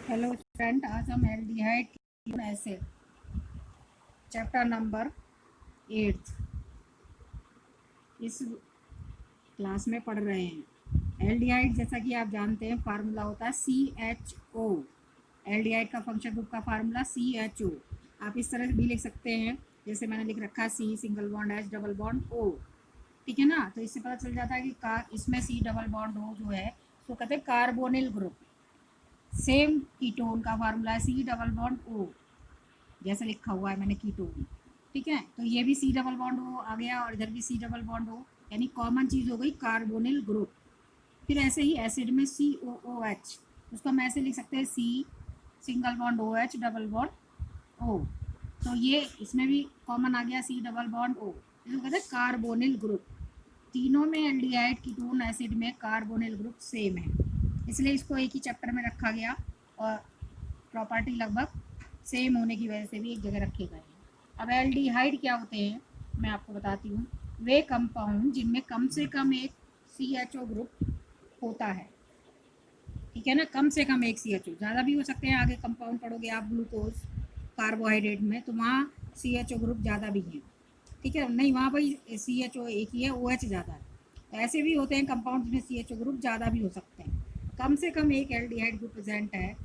Hello student, आज हम aldehyde acid chapter number 8 इस क्लास में पढ़ रहे हैं। एल्डिहाइड जैसा कि आप जानते हैं फार्मूला होता है CHO। एल्डिहाइड का फंक्शन ग्रुप का फार्मूला CHO। आप इस तरह भी लिख सकते हैं जैसे मैंने लिख रखा है C single bond H double bond O। ठीक है ना। तो इससे पता चल जाता है कि इसमें C डबल बॉन्ड O जो है तो कहते हैं कार्बोनिल ग्रुप। सेम कीटोन का फार्मूला है C डबल बॉन्ड O, जैसे लिखा हुआ है मैंने कीटोन। ठीक है, तो ये भी C डबल बॉन्ड O आ गया और इधर भी C डबल बॉन्ड O, यानी कॉमन चीज़ हो गई कार्बोनिल ग्रुप। फिर ऐसे ही एसिड में COOH, उसको हम ऐसे लिख सकते हैं C single bond OH double bond O। तो ये इसमें भी कॉमन आ गया C डबल बॉन्ड O, इसको कहते हैं कार्बोनिल ग्रुप। तीनों में एल्डिहाइड कीटोन एसिड में कार्बोनिल ग्रुप सेम है, इसलिए इसको एक ही चैप्टर में रखा गया और प्रॉपर्टी लगभग सेम होने की वजह से भी एक जगह रखे गए हैं। अब एल्डिहाइड क्या होते हैं मैं आपको बताती हूँ। वे कंपाउंड जिनमें कम से कम एक CHO ग्रुप होता है। ठीक है ना, कम से कम एक CHO, ज़्यादा भी हो सकते हैं। आगे कंपाउंड पढ़ोगे आप ग्लूकोज कार्बोहाइड्रेट में, तो वहाँ CHO ग्रुप ज़्यादा भी हैं। ठीक है, नहीं वहाँ पर CHO एक ही है, OH ज़्यादा है। तो ऐसे भी होते हैं कंपाउंड जिसमें CHO ग्रुप ज़्यादा भी हो सकते हैं। कम से कम एक एल्डिहाइड ग्रुप प्रेजेंट है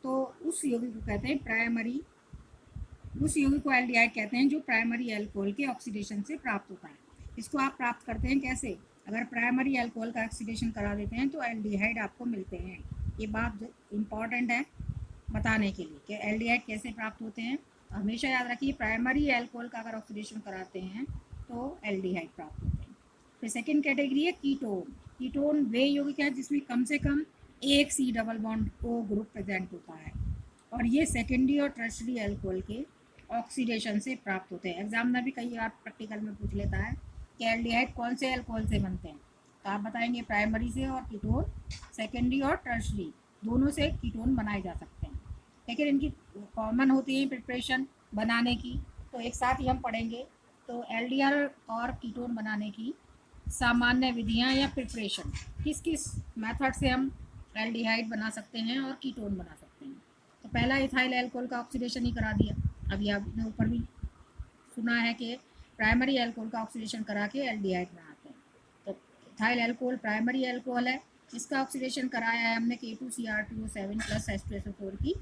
तो उस यौगिक को कहते हैं प्राइमरी। उस यौगिक को एल्डिहाइड कहते हैं जो प्राइमरी अल्कोहल के ऑक्सीडेशन से प्राप्त होता है। इसको आप प्राप्त करते हैं कैसे? अगर प्राइमरी अल्कोहल का ऑक्सीडेशन करा देते हैं तो एल्डिहाइड आपको मिलते हैं। ये बात इम्पॉर्टेंट है बताने के लिए कि एल्डिहाइड कैसे प्राप्त होते हैं। हमेशा याद रखिए, प्राइमरी अल्कोहल का अगर ऑक्सीडेशन कराते हैं तो एल्डिहाइड प्राप्त होते हैं। फिर सेकेंड कैटेगरी है कीटोन। कीटोन वे यौगिक है जिसमें कम से कम एक C double bond O group present होता है और ये सेकेंडरी और टर्शरी अल्कोहल के ऑक्सीडेशन से प्राप्त होते हैं। एग्जामिनर भी कई बार प्रैक्टिकल में पूछ लेता है कि एल्डिहाइड कौन से अल्कोहल से बनते हैं, तो आप बताएंगे प्राइमरी से, और कीटोन सेकेंडरी और टर्शरी दोनों से कीटोन बनाए जा सकते हैं। लेकिन इनकी कॉमन होती है प्रिपरेशन बनाने की, तो एक साथ ही हम पढ़ेंगे। तो एल्डिहाइड और कीटोन बनाने की सामान्य विधियाँ या प्रिपरेशन, किस किस मेथड से हम एल्डिहाइड बना सकते हैं और कीटोन बना सकते हैं। तो पहला इथाइल अल्कोहल का ऑक्सीडेशन ही करा दिया। अभी आपने ऊपर भी सुना है कि प्राइमरी अल्कोहल का ऑक्सीडेशन करा के एल्डिहाइड बनाते हैं। तो इथाइल अल्कोहल प्राइमरी अल्कोहल है, इसका ऑक्सीडेशन कराया है हमने K2Cr2O7 प्लस H2SO4 की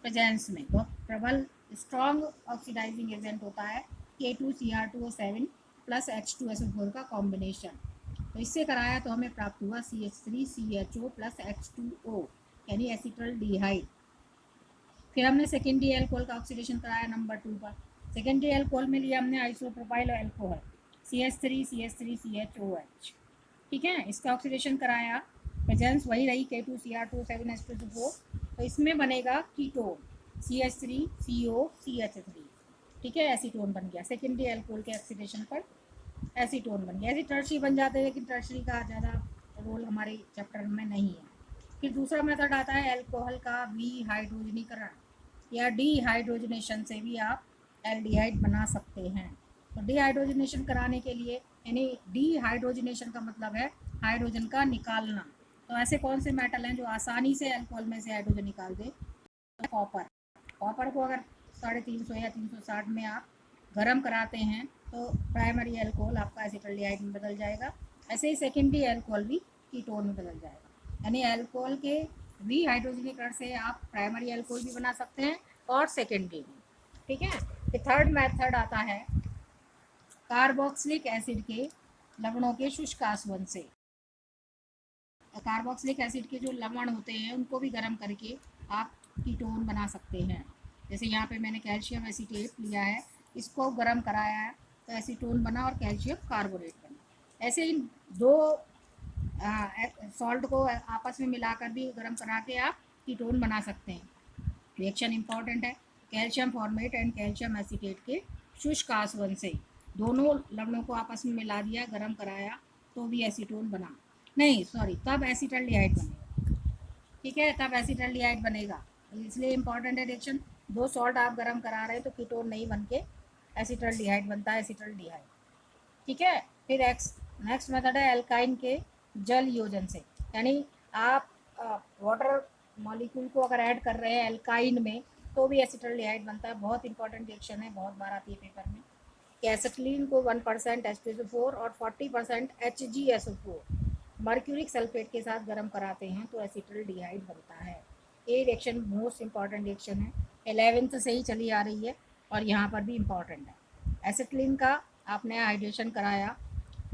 प्रेजेंस में। बहुत प्रबल स्ट्रॉन्ग ऑक्सीडाइजिंग एजेंट होता है K2Cr2O7 प्लस H2SO4 का कॉम्बिनेशन। तो इससे कराया तो हमें प्राप्त हुआ CH3CHO प्लस H2O, यानी एसिटल्डिहाइड। फिर हमने सेकेंडरी अल्कोहल का ऑक्सीडेशन कराया नंबर 2 पर। सेकेंडरी अल्कोहल में लिया हमने आइसोप्रोपाइल अल्कोहल CH3CH3CHOH। ठीक है, इसका ऑक्सीडेशन कराया, प्रेजेंस वही रही K2Cr2O7H2SO4, तो इसमें बनेगा कीटोन CH3COCH3। ठीक है, एसीटोन बन गया। सेकेंडरी अल्कोहल के ऑक्सीडेशन पर एसीटोन बन गया। ऐसे टर्शरी बन जाते हैं, लेकिन टर्शरी का ज़्यादा रोल हमारे चैप्टर में नहीं है। फिर दूसरा मेथड आता है अल्कोहल का विहाइड्रोजनीकरण या डीहाइड्रोजनेशन से भी आप एल्डिहाइड बना सकते हैं। तो डीहाइड्रोजनेशन कराने के लिए, यानी डीहाइड्रोजनेशन का मतलब है हाइड्रोजन का निकालना। तो ऐसे कौन से मेटल हैं जो आसानी से अल्कोहल में से हाइड्रोजन निकाल दे? कॉपर। कॉपर को अगर 350 या 360 में आप गर्म कराते हैं तो प्राइमरी अल्कोहल आपका एसिटल्डिहाइड में बदल जाएगा। ऐसे ही सेकेंडरी अल्कोहल भी कीटोन में बदल जाएगा। यानी अल्कोहल के विहाइड्रोजनीकरण से आप प्राइमरी अल्कोहल भी बना सकते हैं और सेकेंडरी भी। ठीक है, फिर थर्ड मेथड आता है कार्बोक्सिलिक एसिड के लवणों के शुष्क आसवन से। कार्बोक्सिलिक एसिड के जो लवण होते हैं उनको भी गर्म करके आप कीटोन बना सकते हैं। जैसे यहाँ पे मैंने कैल्शियम एसीटेट लिया है, इसको गर्म कराया है तो एसीटोन बना और कैल्शियम कार्बोनेट बना। ऐसे ही दो सॉल्ट को आपस में मिलाकर भी गर्म करा के आप कीटोन बना सकते हैं। रिएक्शन इंपॉर्टेंट है, calcium formate and calcium acetate के शुष्क आसवन से दोनों लवणों को आपस में मिला दिया, गर्म कराया तो भी एसीटोन बना, नहीं सॉरी, तब एसिटल्डिहाइड बनेगा। ठीक है, तब एसिटल्डिहाइड बनेगा। इसलिए इंपॉर्टेंट है रिएक्शन। दो सॉल्ट आप गर्म करा रहे हैं तो कीटोन नहीं बन के एसिटल्डिहाइड बनता है, एसिटल्डिहाइड। ठीक है, फिर नेक्स्ट मेथड है एल्काइन के जल योजन से। यानी आप वाटर मॉलिक्यूल को अगर ऐड कर रहे हैं एल्काइन में तो भी एसिटल्डिहाइड बनता है। बहुत इंपॉर्टेंट रिएक्शन है, बहुत बार आती है पेपर में कि एसिटिलीन को 1% H2SO4 और 40% HgSO4 मर्क्यूरिक सल्फेट के साथ गर्म कराते हैं तो एसिटल्डिहाइड बनता है। ये रिएक्शन मोस्ट इंपॉर्टेंट रिएक्शन है, 11th से ही चली आ रही है और यहाँ पर भी इम्पॉर्टेंट है। एसिटिलीन का आपने हाइड्रेशन कराया,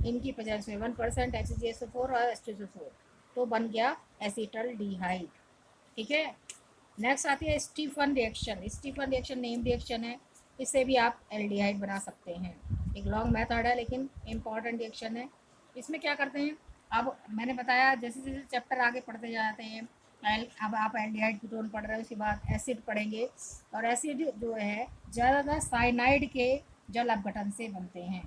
इनकी प्रेजेंस में 1% HgSO4 और H2SO4 तो बन गया एसिटल्डिहाइड। ठीक है। नेक्स्ट आती है Stephen reaction. Stephen reaction name reaction है, इससे भी आप एल्डिहाइड बना सकते हैं। एक लॉन्ग मेथड है लेकिन इम्पॉर्टेंट रिएक्शन है। इसमें क्या करते हैं, अब मैंने बताया जैसे जैसे चैप्टर आगे पढ़ते जाते हैं अब आप एल्डिहाइड कीटोन पढ़ रहे हो, उसके बाद एसिड पढ़ेंगे और एसिड जो है ज़्यादातर साइनाइड के जल अपघटन से बनते हैं।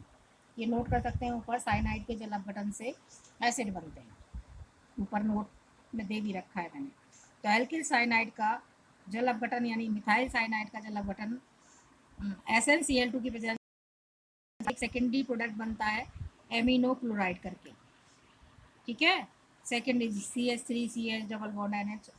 ये नोट कर सकते हैं, ऊपर साइनाइड के जल अपघटन से एसिड बनते हैं, ऊपर नोट में दे भी रखा है मैंने। तो एल्किल साइनाइड का जल अपघटन यानी मिथाइल साइनाइड का जल अपघटन SnCl2 की वजह से एक सेकेंडरी प्रोडक्ट बनता है एमिनो क्लोराइड करके। ठीक है, secondary CH3CH double bond NH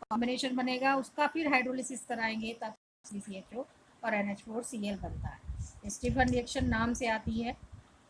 combination बनेगा, उसका फिर हाइड्रोलिसिस कराएंगे तब CCHO और NH4Cl बनता है। स्टीफन रिएक्शन नाम से आती है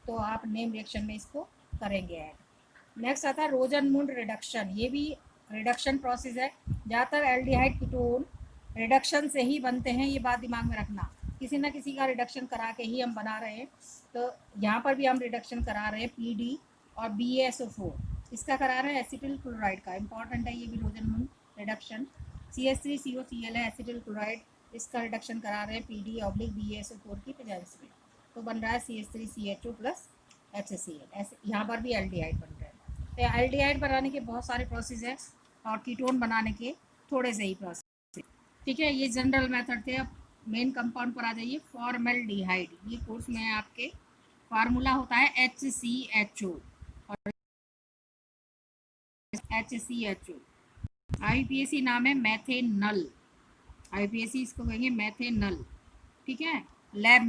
तो आप नेम रिएक्शन में इसको करेंगे ऐड। नेक्स्ट आता है रोजनमुंड रिडक्शन। ये भी रिडक्शन प्रोसेस है, ज़्यादातर एल्डिहाइड कीटोन रिडक्शन से ही बनते हैं, ये बात दिमाग में रखना। किसी ना किसी का रिडक्शन करा के ही हम बना रहे हैं, तो यहाँ पर भी हम रिडक्शन करा रहे हैं PD और BaSO4, इसका करा रहे हैं एसिटिल क्लोराइड का। इंपॉर्टेंट है ये भी रोजनमुंड रिडक्शन। CH3COCl है एसिटिल क्लोराइड, इसका रिडक्शन करा रहे हैं PD/BaSO4 की प्रेजेंस में, तो बन रहा है CH3CHO प्लस HCl। ऐसे यहाँ पर भी एल्डिहाइड बन रहे हैं। तो एल्डिहाइड बनाने के बहुत सारे प्रोसेस हैं और कीटोन बनाने के थोड़े से ही प्रोसेस। ठीक है, ये जनरल मेथड थे। अब मेन कंपाउंड पर आ जाइए, फॉर्मल्डिहाइड। ये कोर्स में आपके फार्मूला होता है HCHO और HCHO। IUPAC नाम है मैथेनल, IUPAC इसको कहेंगे मैथेनल। ठीक है। लैब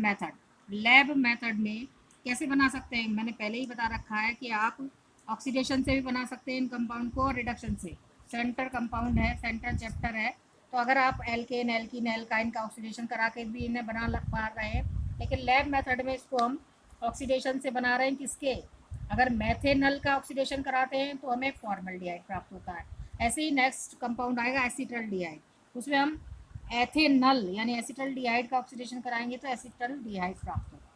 मेथड में कैसे बना सकते हैं, मैंने पहले ही बता रखा है कि आप ऑक्सीडेशन से भी बना सकते हैं इन कंपाउंड को और रिडक्शन से। सेंटर कंपाउंड है, सेंटर चैप्टर है, तो अगर आप एल्केन एल्कीन एल्काइन का ऑक्सीडेशन करा के भी इन्हें बना पा रहे हैं, लेकिन लैब मेथड में इसको हम ऑक्सीडेशन से बना रहे हैं। किसके, अगर मैथेनल का ऑक्सीडेशन कराते हैं तो हमें फॉर्मल्डिहाइड प्राप्त होता है। ऐसे ही नेक्स्ट कंपाउंड आएगा एसिटल्डिहाइड, उसमें हम एथेनल यानी एसिटल्डिहाइड का ऑक्सीडेशन कराएंगे तो एसिटल्डिहाइड प्राप्त होगा।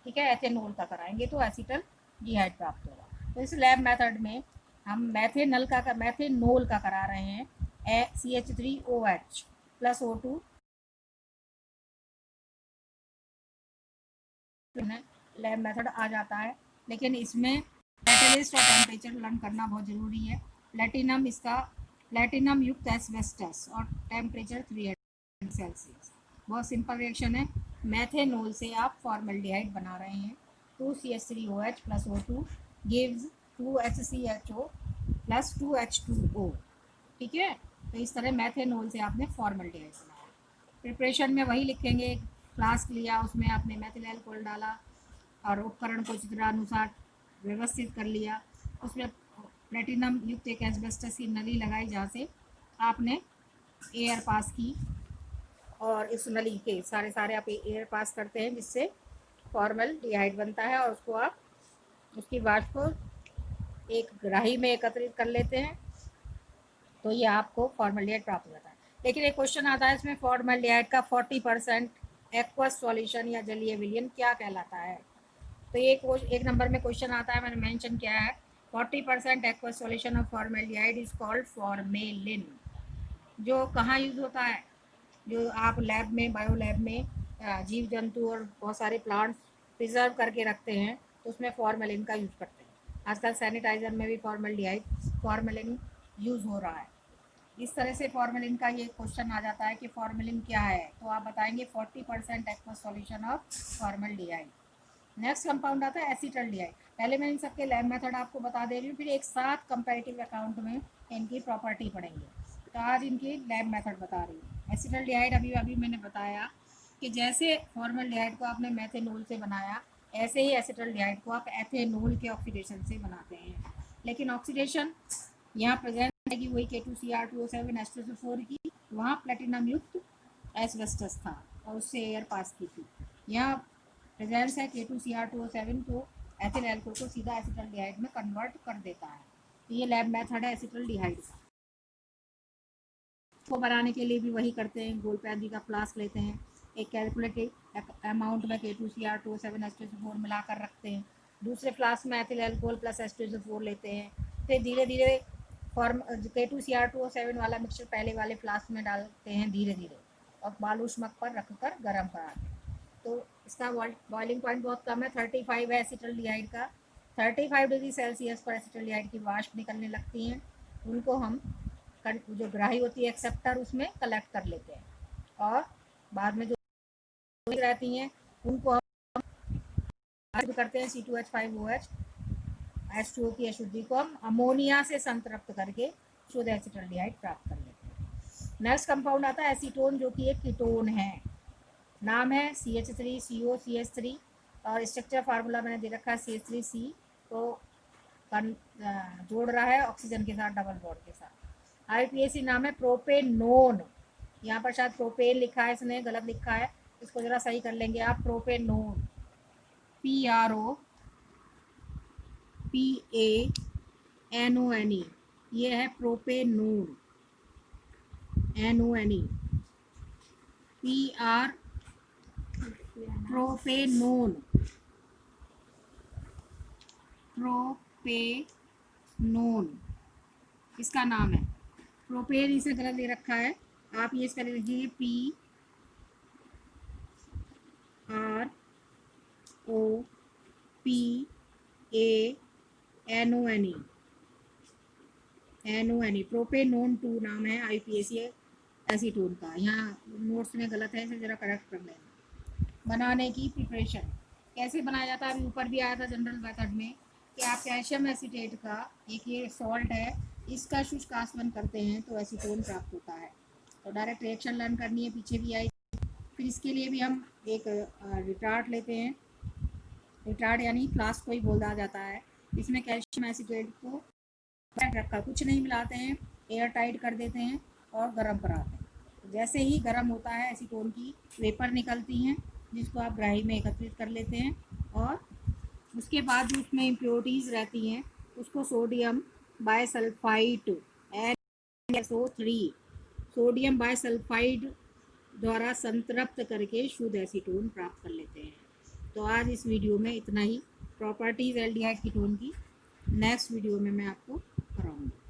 ठीक है, एथेनॉल का कराएंगे तो एसिटल्डिहाइड प्राप्त होगा। तो इस लैब मेथड में हम मैथेनॉल का करा रहे हैं CH3OH plus O2 lab method आ जाता है, लेकिन इसमें कैटलिस्ट और टेम्परेचर लर्न करना बहुत ज़रूरी है। प्लेटिनम युक्त एस्बेस्टस और टेम्परेचर 300 सेल्सियस। बहुत सिंपल रिएक्शन है। मैथेनॉल से आप फॉर्मल्डिहाइड बना रहे हैं, 2CH3OH plus O2 gives 2HCHO plus 2H2O। ठीक है, तो इस तरह मैथेनॉल से आपने फॉर्मल्डिहाइड बनाया। प्रिपरेशन में वही लिखेंगे, फ्लास्क लिया, उसमें आपने मेथिल अल्कोहल डाला और उपकरण को चित्रानुसार व्यवस्थित कर लिया। उसमें प्लेटिनम युक्त एक एस्बेस्टस की नली लगाई जहाँ से आपने एयर पास की, और इस नली के सारे आप एयर पास करते हैं जिससे फॉर्मल्डिहाइड बनता है, और उसको आप उसकी वाष्प को एक ग्राही में एकत्रित कर लेते हैं तो ये आपको फॉर्मल्डिहाइड प्राप्त हो जाता है। लेकिन एक क्वेश्चन आता है इसमें, फॉर्मल्डिहाइड का 40% एक्वस सॉल्यूशन या जलीय विलयन क्या कहलाता है। तो ये एक नंबर में क्वेश्चन आता है, मैंने मेंशन किया है 40% aqueous solution of formaldehyde is called formalin. जो कहाँ यूज़ होता है, जो आप लैब में, बायो लैब में जीव जंतु और बहुत सारे प्लांट्स प्रिजर्व करके रखते हैं तो उसमें फॉर्मेलिन का यूज़ करते हैं। आजकल सैनिटाइज़र में भी फॉर्मेलिन यूज़ हो रहा है। इस तरह से फॉर्मेलिन का ये क्वेश्चन आ जाता है कि फॉर्मेलिन क्या है, तो आप बताएंगे 40% aqueous solution of formaldehyde. Next compound आता है एसिटल्डिहाइड। पहले मैं इन सबके लैब मेथड आपको बता दे रही हूँ, फिर एक साथ कंपैरेटिव अकाउंट में इनकी प्रॉपर्टी पढ़ेंगे। तो आज इनकी लैब मेथड बता रही हूँ। एसिटल्डिहाइड अभी मैंने बताया कि जैसे फॉर्मल्डिहाइड को आपने मैथेनॉल से बनाया, ऐसे ही एसिटल्डिहाइड को आप एथेनॉल के ऑक्सीडेशन से बनाते हैं। लेकिन ऑक्सीडेशन यहाँ प्रेजेंट वही K2Cr2O7 H2SO4 की, वहाँ प्लेटिनम युक्त एस्बेस्टस था और उससे एयर पास की थी। यहाँ रिजल्ट है K2Cr2O7 को एथिल एल्कोहल को सीधा एसिटल्डिहाइड में कन्वर्ट कर देता है। तो ये लैब मेथड है एसिटल्डिहाइड का। को बनाने के लिए भी वही करते हैं, गोल पैदी का फ्लास्क लेते हैं, एक कैलकुलेटेड अमाउंट में K2Cr2O7 H2SO4 मिलाकर रखते हैं, दूसरे फ्लास्क में एथिल एल्कोहल प्लस H2SO4 लेते हैं, फिर धीरे धीरे फॉर्म K2Cr2O7 वाला मिक्सचर पहले वाले फ्लास्क में डालते हैं धीरे धीरे और बालूष्मक पर रखकर गर्म कराते हैं। तो इसका बॉइलिंग पॉइंट बहुत कम है, 35 है एसिटल्डिहाइड का। 35 डिग्री सेल्सियस पर एसिटल्डिहाइड की वाष्प निकलने लगती हैं, उनको हम जो ग्राही होती है एक्सेप्टर उसमें कलेक्ट कर लेते हैं और बाद में जो रहती हैं उनको हम करते हैं C2H5OH H2O की अशुद्धि को हम अमोनिया से संतृप्त करके शुद्ध एसिटल्डिहाइड प्राप्त कर लेते हैं। नेक्स्ट कंपाउंड आता है एसीटोन, जो कि एक कीटोन है। नाम है CH3COCH3 और स्ट्रक्चर फार्मूला मैंने दे रखा है CH3C को जोड़ रहा है ऑक्सीजन के साथ डबल बॉन्ड के साथ। IUPAC नाम है प्रोपेनोन। यहाँ पर शायद प्रोपेन लिखा है, इसने गलत लिखा है, इसको ज़रा सही कर लेंगे आप। प्रोपेनोन PROPANONE, ये है प्रोपेनोन। NONE PR प्रोपेनोन इसका नाम है। प्रोपेन इसे गलत दे रखा है, आप ये इसका लिखिए PROPANONE प्रोपेनोन 2 नाम है IUPAC एसीटोन का। यहाँ नोट्स में गलत है, इसे ज़रा करेक्ट कर लेना। बनाने की प्रिपरेशन कैसे बनाया जाता है, अभी ऊपर भी आया था जनरल मेथड में कि आप कैल्शियम एसीटेट का एक ये सॉल्ट है, इसका शुष्क आसवन करते हैं तो एसीटोन प्राप्त होता है। तो डायरेक्ट रिएक्शन लर्न करनी है, पीछे भी आई। फिर इसके लिए भी हम एक रिटार्ट लेते हैं, रिटार्ट यानी फ्लास्क को ही बोला जाता है। इसमें कैल्शियम एसीटेट को रखा, कुछ नहीं मिलाते हैं, एयर टाइट कर देते हैं और गर्म कराते हैं। जैसे ही गर्म होता है एसीटोन की वेपर निकलती हैं, जिसको आप ग्राही में एकत्रित कर लेते हैं और उसके बाद जो उसमें इम्प्योरिटीज़ रहती हैं उसको sodium bisulphide NaSO3 sodium bisulphide द्वारा संतृप्त करके शुद्ध एसीटोन प्राप्त कर लेते हैं। तो आज इस वीडियो में इतना ही, प्रॉपर्टीज़ एल्डिहाइड कीटोन की नेक्स्ट वीडियो में मैं आपको कराऊंगी।